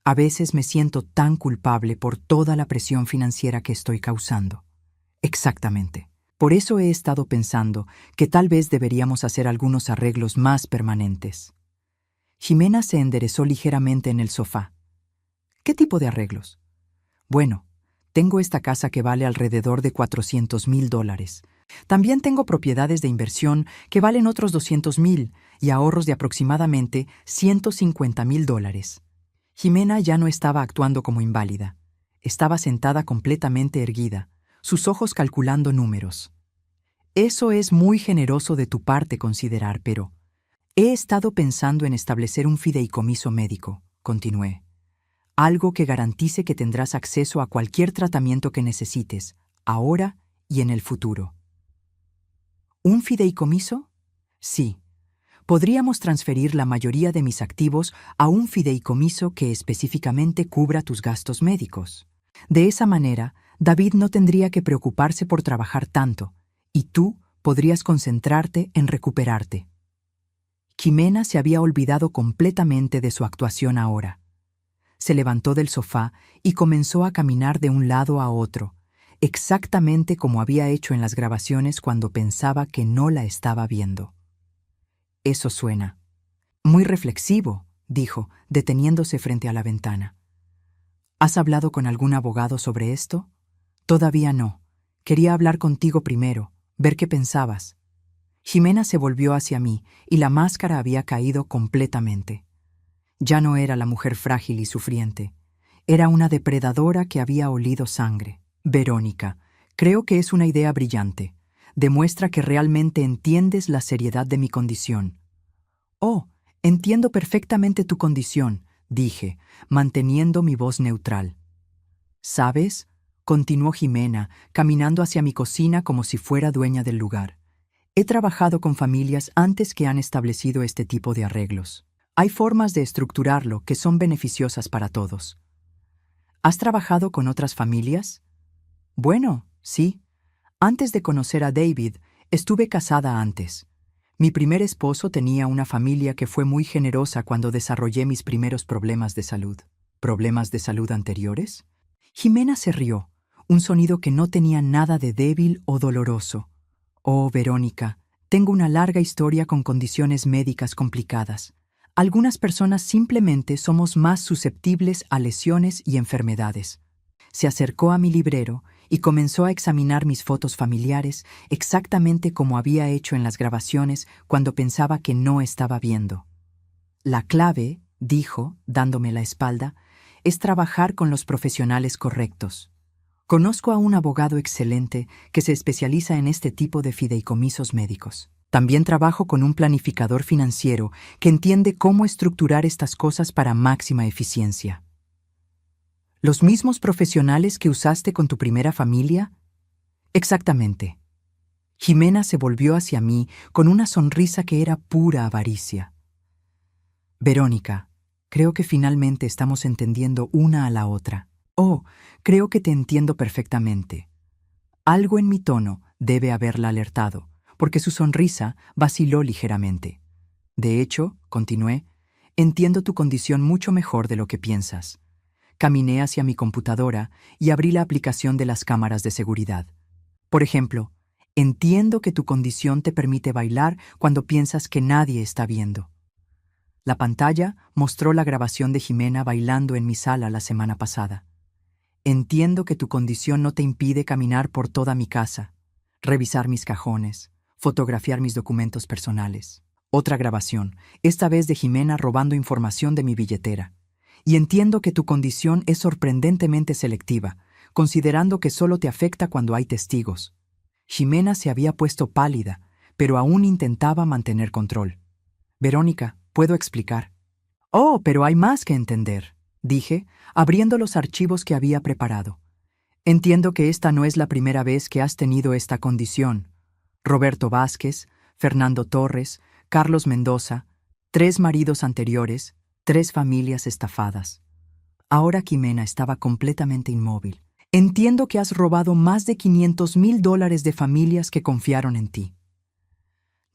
«A veces me siento tan culpable por toda la presión financiera que estoy causando». «Exactamente. Por eso he estado pensando que tal vez deberíamos hacer algunos arreglos más permanentes». Jimena se enderezó ligeramente en el sofá. «¿Qué tipo de arreglos?» «Bueno, tengo esta casa que vale alrededor de $400,000. También tengo propiedades de inversión que valen otros $200,000 y ahorros de aproximadamente $150,000. Jimena ya no estaba actuando como inválida. Estaba sentada completamente erguida, sus ojos calculando números. «Eso es muy generoso de tu parte considerar, pero he estado pensando en establecer un fideicomiso médico», continué. «Algo que garantice que tendrás acceso a cualquier tratamiento que necesites, ahora y en el futuro». «¿Un fideicomiso?» «Sí. Podríamos transferir la mayoría de mis activos a un fideicomiso que específicamente cubra tus gastos médicos. De esa manera, David no tendría que preocuparse por trabajar tanto, y tú podrías concentrarte en recuperarte». Jimena se había olvidado completamente de su actuación ahora. Se levantó del sofá y comenzó a caminar de un lado a otro, exactamente como había hecho en las grabaciones cuando pensaba que no la estaba viendo. «Eso suena muy reflexivo», dijo, deteniéndose frente a la ventana. «¿Has hablado con algún abogado sobre esto?» «Todavía no. Quería hablar contigo primero, ver qué pensabas». Jimena se volvió hacia mí y la máscara había caído completamente. Ya no era la mujer frágil y sufriente. Era una depredadora que había olido sangre. Verónica, creo que es una idea brillante. Demuestra que realmente entiendes la seriedad de mi condición. Oh, entiendo perfectamente tu condición, dije, manteniendo mi voz neutral. ¿Sabes? Continuó Jimena, caminando hacia mi cocina como si fuera dueña del lugar. He trabajado con familias antes que han establecido este tipo de arreglos. Hay formas de estructurarlo que son beneficiosas para todos. ¿Has trabajado con otras familias? Bueno, sí. Antes de conocer a David, estuve casada antes. Mi primer esposo tenía una familia que fue muy generosa cuando desarrollé mis primeros problemas de salud. ¿Problemas de salud anteriores? Jimena se rió, un sonido que no tenía nada de débil o doloroso. Oh, Verónica, tengo una larga historia con condiciones médicas complicadas. Algunas personas simplemente somos más susceptibles a lesiones y enfermedades. Se acercó a mi librero y comenzó a examinar mis fotos familiares exactamente como había hecho en las grabaciones cuando pensaba que no estaba viendo. La clave, dijo, dándome la espalda, es trabajar con los profesionales correctos. Conozco a un abogado excelente que se especializa en este tipo de fideicomisos médicos. También trabajo con un planificador financiero que entiende cómo estructurar estas cosas para máxima eficiencia. ¿Los mismos profesionales que usaste con tu primera familia? Exactamente. Jimena se volvió hacia mí con una sonrisa que era pura avaricia. Verónica, creo que finalmente estamos entendiendo una a la otra. Oh, creo que te entiendo perfectamente. Algo en mi tono debe haberla alertado, porque su sonrisa vaciló ligeramente. De hecho, continué, entiendo tu condición mucho mejor de lo que piensas. Caminé hacia mi computadora y abrí la aplicación de las cámaras de seguridad. Por ejemplo, entiendo que tu condición te permite bailar cuando piensas que nadie está viendo. La pantalla mostró la grabación de Jimena bailando en mi sala la semana pasada. Entiendo que tu condición no te impide caminar por toda mi casa, revisar mis cajones, fotografiar mis documentos personales. Otra grabación, esta vez de Jimena robando información de mi billetera. Y entiendo que tu condición es sorprendentemente selectiva, considerando que solo te afecta cuando hay testigos. Jimena se había puesto pálida, pero aún intentaba mantener control. Verónica, ¿puedo explicar? Oh, pero hay más que entender, dije, abriendo los archivos que había preparado. Entiendo que esta no es la primera vez que has tenido esta condición. Roberto Vázquez, Fernando Torres, Carlos Mendoza, 3 maridos anteriores, 3 familias estafadas. Ahora Jimena estaba completamente inmóvil. Entiendo que has robado más de $500,000 de familias que confiaron en ti.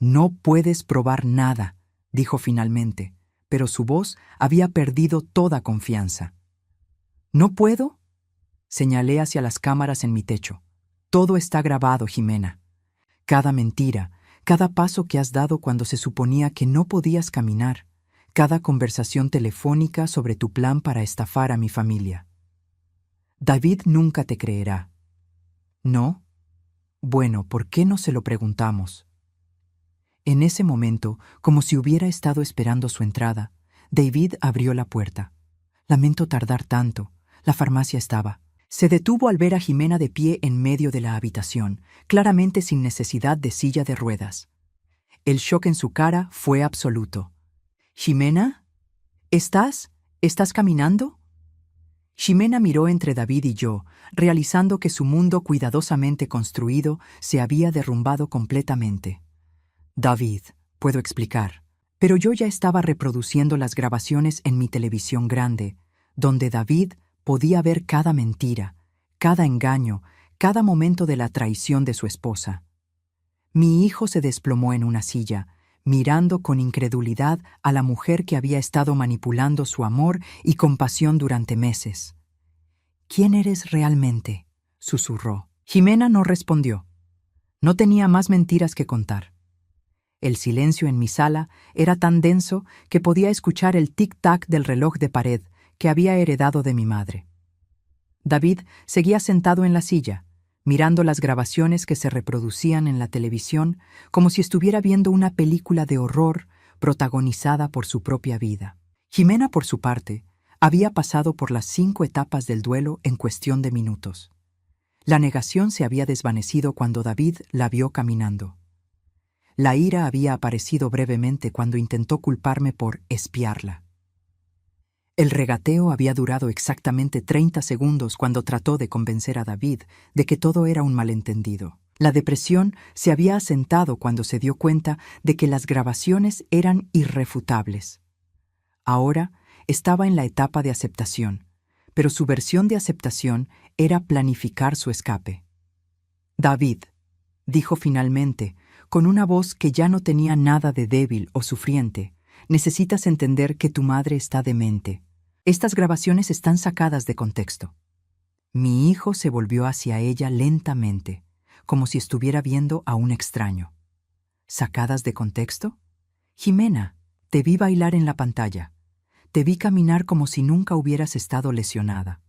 No puedes probar nada, dijo finalmente, pero su voz había perdido toda confianza. ¿No puedo? Señalé hacia las cámaras en mi techo. Todo está grabado, Jimena. Cada mentira, cada paso que has dado cuando se suponía que no podías caminar, cada conversación telefónica sobre tu plan para estafar a mi familia. David nunca te creerá. ¿No? Bueno, ¿por qué no se lo preguntamos? En ese momento, como si hubiera estado esperando su entrada, David abrió la puerta. Lamento tardar tanto. La farmacia estaba. Se detuvo al ver a Jimena de pie en medio de la habitación, claramente sin necesidad de silla de ruedas. El shock en su cara fue absoluto. «¿Jimena? ¿Estás caminando?» Jimena miró entre David y yo, realizando que su mundo cuidadosamente construido se había derrumbado completamente. «David, puedo explicar». Pero yo ya estaba reproduciendo las grabaciones en mi televisión grande, donde David podía ver cada mentira, cada engaño, cada momento de la traición de su esposa. Mi hijo se desplomó en una silla, mirando con incredulidad a la mujer que había estado manipulando su amor y compasión durante meses. «¿Quién eres realmente?», susurró. Jimena no respondió. No tenía más mentiras que contar. El silencio en mi sala era tan denso que podía escuchar el tic-tac del reloj de pared que había heredado de mi madre. David seguía sentado en la silla, mirando las grabaciones que se reproducían en la televisión como si estuviera viendo una película de horror protagonizada por su propia vida. Jimena, por su parte, Había pasado por las 5 etapas del duelo en cuestión de minutos. La negación se había desvanecido cuando David la vio caminando. La ira había aparecido brevemente cuando intentó culparme por espiarla. El regateo había durado exactamente 30 segundos cuando trató de convencer a David de que todo era un malentendido. La depresión se había asentado cuando se dio cuenta de que las grabaciones eran irrefutables. Ahora estaba en la etapa de aceptación, pero su versión de aceptación era planificar su escape. David, dijo finalmente, con una voz que ya no tenía nada de débil o sufriente, necesitas entender que tu madre está demente. Estas grabaciones están sacadas de contexto. Mi hijo se volvió hacia ella lentamente, como si estuviera viendo a un extraño. ¿Sacadas de contexto? Jimena, te vi bailar en la pantalla. Te vi caminar como si nunca hubieras estado lesionada.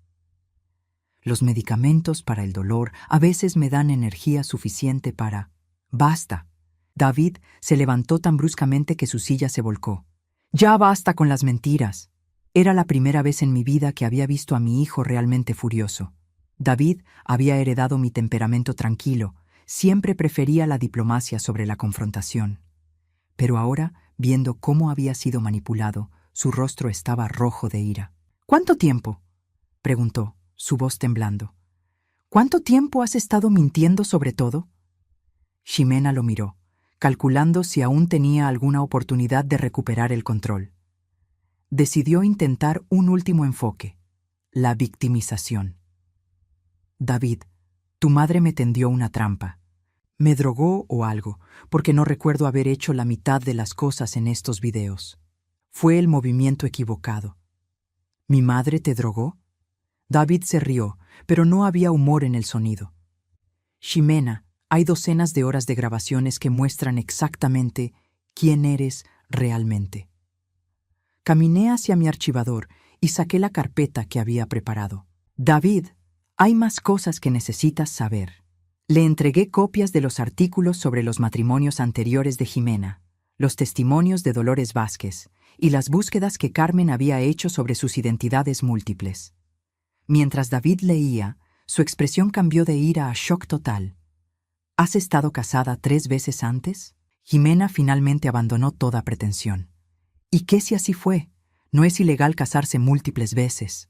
Los medicamentos para el dolor a veces me dan energía suficiente para... ¡Basta! David se levantó tan bruscamente que su silla se volcó. ¡Ya basta con las mentiras! Era la primera vez en mi vida que había visto a mi hijo realmente furioso. David había heredado mi temperamento tranquilo, siempre prefería la diplomacia sobre la confrontación. Pero ahora, viendo cómo había sido manipulado, su rostro estaba rojo de ira. ¿Cuánto tiempo?, preguntó, su voz temblando. ¿Cuánto tiempo has estado mintiendo sobre todo? Ximena lo miró, calculando si aún tenía alguna oportunidad de recuperar el control. Decidió intentar un último enfoque, la victimización. David, tu madre me tendió una trampa. Me drogó o algo, porque no recuerdo haber hecho la mitad de las cosas en estos videos. Fue el movimiento equivocado. ¿Mi madre te drogó? David se rió, pero no había humor en el sonido. Ximena, hay docenas de horas de grabaciones que muestran exactamente quién eres realmente. Caminé hacia mi archivador y saqué la carpeta que había preparado. David, hay más cosas que necesitas saber. Le entregué copias de los artículos sobre los matrimonios anteriores de Ximena, los testimonios de Dolores Vázquez y las búsquedas que Carmen había hecho sobre sus identidades múltiples. Mientras David leía, su expresión cambió de ira a shock total. ¿Has estado casada 3 veces antes? Ximena finalmente abandonó toda pretensión. ¿Y qué si así fue? No es ilegal casarse múltiples veces.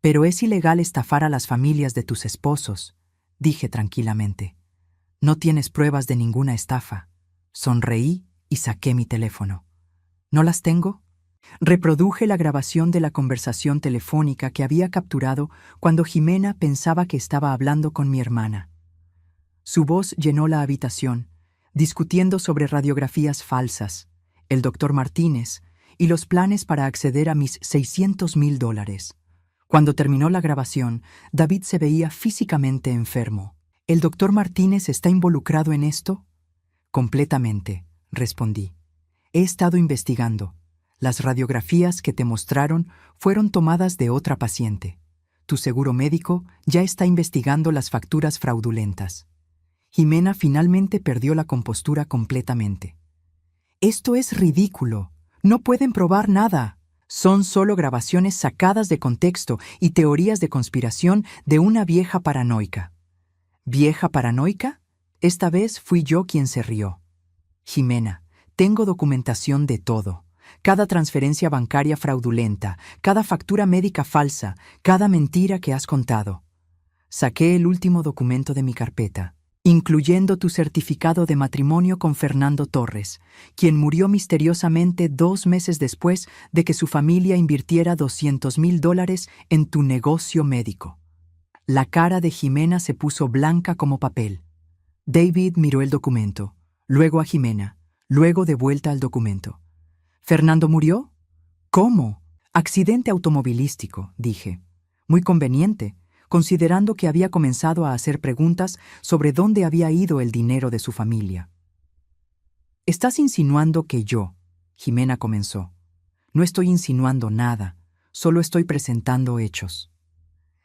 Pero es ilegal estafar a las familias de tus esposos, dije tranquilamente. No tienes pruebas de ninguna estafa. Sonreí y saqué mi teléfono. ¿No las tengo? Reproduje la grabación de la conversación telefónica que había capturado cuando Ximena pensaba que estaba hablando con mi hermana. Su voz llenó la habitación, discutiendo sobre radiografías falsas, el doctor Martínez y los planes para acceder a mis $600,000. Cuando terminó la grabación, David se veía físicamente enfermo. ¿El doctor Martínez está involucrado en esto? Completamente, respondí. He estado investigando. Las radiografías que te mostraron fueron tomadas de otra paciente. Tu seguro médico ya está investigando las facturas fraudulentas. Ximena finalmente perdió la compostura completamente. Esto es ridículo. No pueden probar nada. Son solo grabaciones sacadas de contexto y teorías de conspiración de una vieja paranoica. ¿Vieja paranoica? Esta vez fui yo quien se rió. Ximena, tengo documentación de todo. Cada transferencia bancaria fraudulenta, cada factura médica falsa, cada mentira que has contado. Saqué el último documento de mi carpeta, incluyendo tu certificado de matrimonio con Fernando Torres, quien murió misteriosamente 2 meses después de que su familia invirtiera $200,000 en tu negocio médico. La cara de Ximena se puso blanca como papel. David miró el documento, luego a Ximena, luego de vuelta al documento. ¿Fernando murió? ¿Cómo? Accidente automovilístico, dije. Muy conveniente, considerando que había comenzado a hacer preguntas sobre dónde había ido el dinero de su familia. ¿Estás insinuando que yo? Ximena comenzó. No estoy insinuando nada, solo estoy presentando hechos.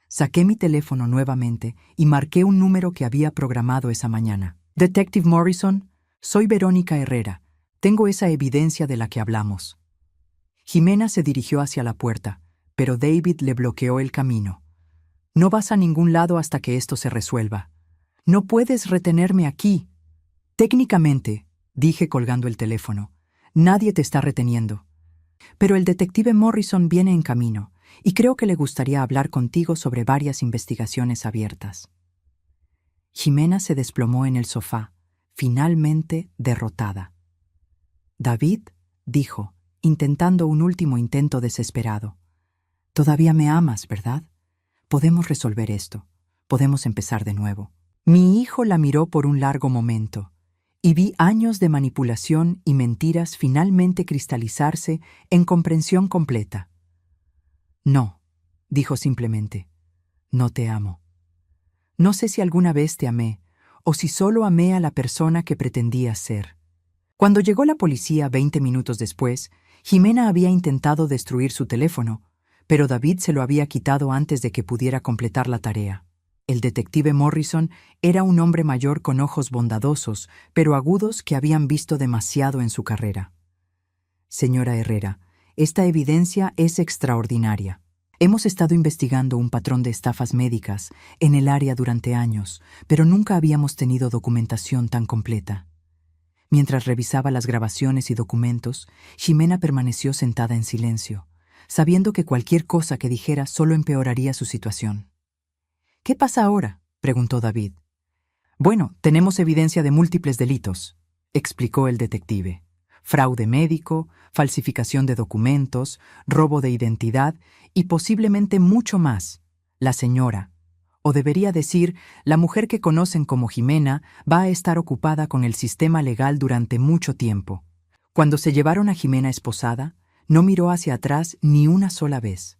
Saqué mi teléfono nuevamente y marqué un número que había programado esa mañana. Detective Morrison, soy Verónica Herrera. Tengo esa evidencia de la que hablamos. Ximena se dirigió hacia la puerta, pero David le bloqueó el camino. No vas a ningún lado hasta que esto se resuelva. No puedes retenerme aquí. Técnicamente, dije colgando el teléfono, nadie te está reteniendo. Pero el detective Morrison viene en camino, y creo que le gustaría hablar contigo sobre varias investigaciones abiertas. Ximena se desplomó en el sofá, finalmente derrotada. David, dijo, intentando un último intento desesperado. Todavía me amas, ¿verdad? Podemos resolver esto. Podemos empezar de nuevo. Mi hijo la miró por un largo momento, y vi años de manipulación y mentiras finalmente cristalizarse en comprensión completa. No, dijo simplemente, no te amo. No sé si alguna vez te amé, o si solo amé a la persona que pretendías ser. Cuando llegó la policía 20 minutos después, Ximena había intentado destruir su teléfono, pero David se lo había quitado antes de que pudiera completar la tarea. El detective Morrison era un hombre mayor con ojos bondadosos, pero agudos que habían visto demasiado en su carrera. Señora Herrera, esta evidencia es extraordinaria. Hemos estado investigando un patrón de estafas médicas en el área durante años, pero nunca habíamos tenido documentación tan completa. Mientras revisaba las grabaciones y documentos, Ximena permaneció sentada en silencio, sabiendo que cualquier cosa que dijera solo empeoraría su situación. ¿Qué pasa ahora?, preguntó David. Bueno, tenemos evidencia de múltiples delitos, explicó el detective. Fraude médico, falsificación de documentos, robo de identidad y posiblemente mucho más. La señora, o debería decir, la mujer que conocen como Ximena, va a estar ocupada con el sistema legal durante mucho tiempo. Cuando se llevaron a Ximena esposada, no miró hacia atrás ni una sola vez.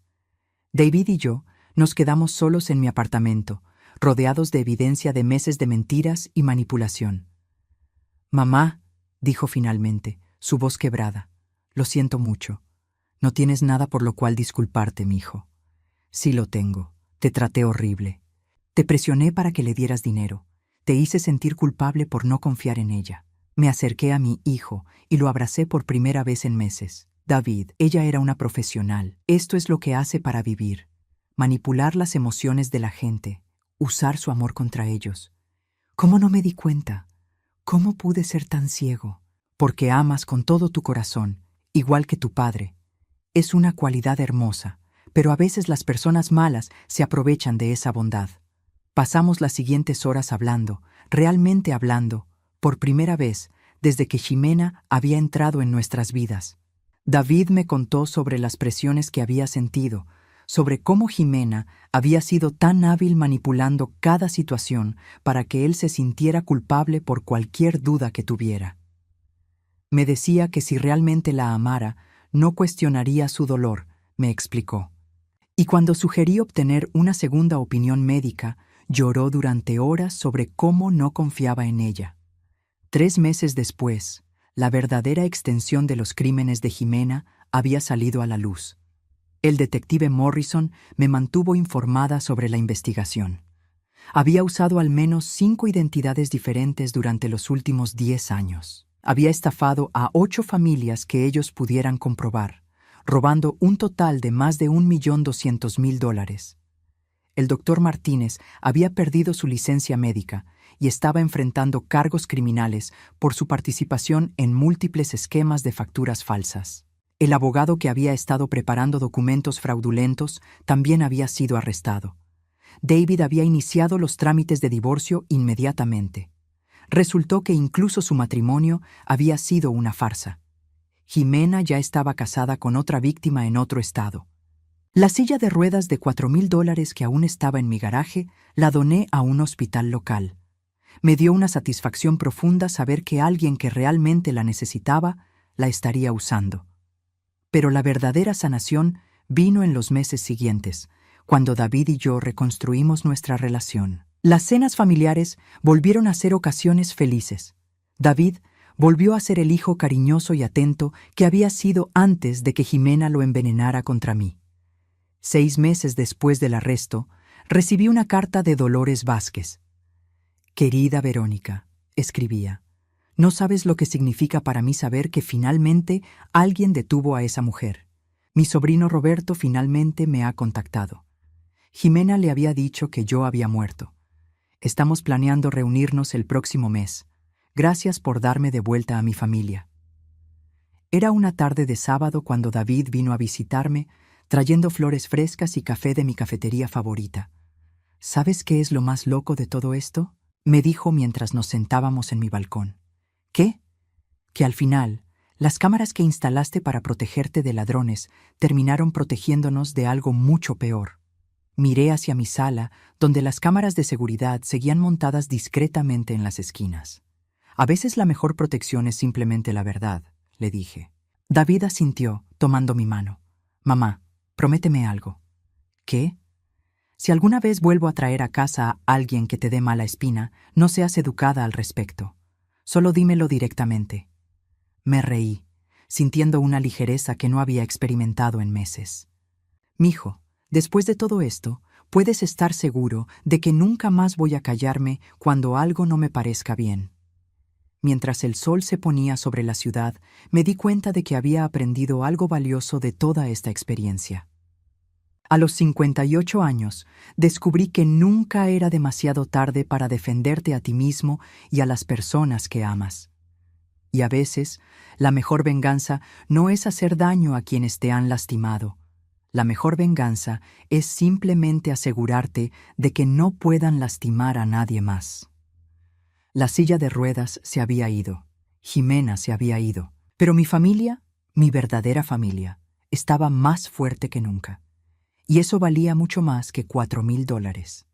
David y yo nos quedamos solos en mi apartamento, rodeados de evidencia de meses de mentiras y manipulación. Mamá, dijo finalmente, su voz quebrada, lo siento mucho. No tienes nada por lo cual disculparte, mijo. Sí lo tengo. Te traté horrible. Te presioné para que le dieras dinero. Te hice sentir culpable por no confiar en ella. Me acerqué a mi hijo y lo abracé por primera vez en meses. David, ella era una profesional. Esto es lo que hace para vivir. Manipular las emociones de la gente, usar su amor contra ellos. ¿Cómo no me di cuenta? ¿Cómo pude ser tan ciego? Porque amas con todo tu corazón, igual que tu padre. Es una cualidad hermosa, pero a veces las personas malas se aprovechan de esa bondad. Pasamos las siguientes horas hablando, realmente hablando, por primera vez desde que Ximena había entrado en nuestras vidas. David me contó sobre las presiones que había sentido, sobre cómo Ximena había sido tan hábil manipulando cada situación para que él se sintiera culpable por cualquier duda que tuviera. Me decía que si realmente la amara, no cuestionaría su dolor, me explicó. Y cuando sugerí obtener una segunda opinión médica, lloró durante horas sobre cómo no confiaba en ella. 3 meses después, la verdadera extensión de los crímenes de Ximena había salido a la luz. El detective Morrison me mantuvo informada sobre la investigación. Había usado al menos 5 identidades diferentes durante los últimos 10 años. Había estafado a 8 familias que ellos pudieran comprobar, robando un total de más de $1.200.000. El doctor Martínez había perdido su licencia médica y estaba enfrentando cargos criminales por su participación en múltiples esquemas de facturas falsas. El abogado que había estado preparando documentos fraudulentos también había sido arrestado. David había iniciado los trámites de divorcio inmediatamente. Resultó que incluso su matrimonio había sido una farsa. Ximena ya estaba casada con otra víctima en otro estado. La silla de ruedas de $4,000 que aún estaba en mi garaje la doné a un hospital local. Me dio una satisfacción profunda saber que alguien que realmente la necesitaba la estaría usando. Pero la verdadera sanación vino en los meses siguientes, cuando David y yo reconstruimos nuestra relación. Las cenas familiares volvieron a ser ocasiones felices. David volvió a ser el hijo cariñoso y atento que había sido antes de que Ximena lo envenenara contra mí. 6 meses después del arresto, recibí una carta de Dolores Vázquez. «Querida Verónica», escribía, «no sabes lo que significa para mí saber que finalmente alguien detuvo a esa mujer. Mi sobrino Roberto finalmente me ha contactado. Jimena le había dicho que yo había muerto. Estamos planeando reunirnos el próximo mes. Gracias por darme de vuelta a mi familia. Era una tarde de sábado cuando David vino a visitarme, trayendo flores frescas y café de mi cafetería favorita. ¿Sabes qué es lo más loco de todo esto? Me dijo mientras nos sentábamos en mi balcón. ¿Qué? Que al final, las cámaras que instalaste para protegerte de ladrones terminaron protegiéndonos de algo mucho peor. Miré hacia mi sala, donde las cámaras de seguridad seguían montadas discretamente en las esquinas. A veces la mejor protección es simplemente la verdad, le dije. David asintió, tomando mi mano. Mamá, prométeme algo. ¿Qué? Si alguna vez vuelvo a traer a casa a alguien que te dé mala espina, no seas educada al respecto. Solo dímelo directamente. Me reí, sintiendo una ligereza que no había experimentado en meses. Mijo, después de todo esto, puedes estar seguro de que nunca más voy a callarme cuando algo no me parezca bien. Mientras el sol se ponía sobre la ciudad, me di cuenta de que había aprendido algo valioso de toda esta experiencia. A los 58 años, descubrí que nunca era demasiado tarde para defenderte a ti mismo y a las personas que amas. Y a veces, la mejor venganza no es hacer daño a quienes te han lastimado. La mejor venganza es simplemente asegurarte de que no puedan lastimar a nadie más. La silla de ruedas se había ido. Jimena se había ido. Pero mi familia, mi verdadera familia, estaba más fuerte que nunca. Y eso valía mucho más que $4,000.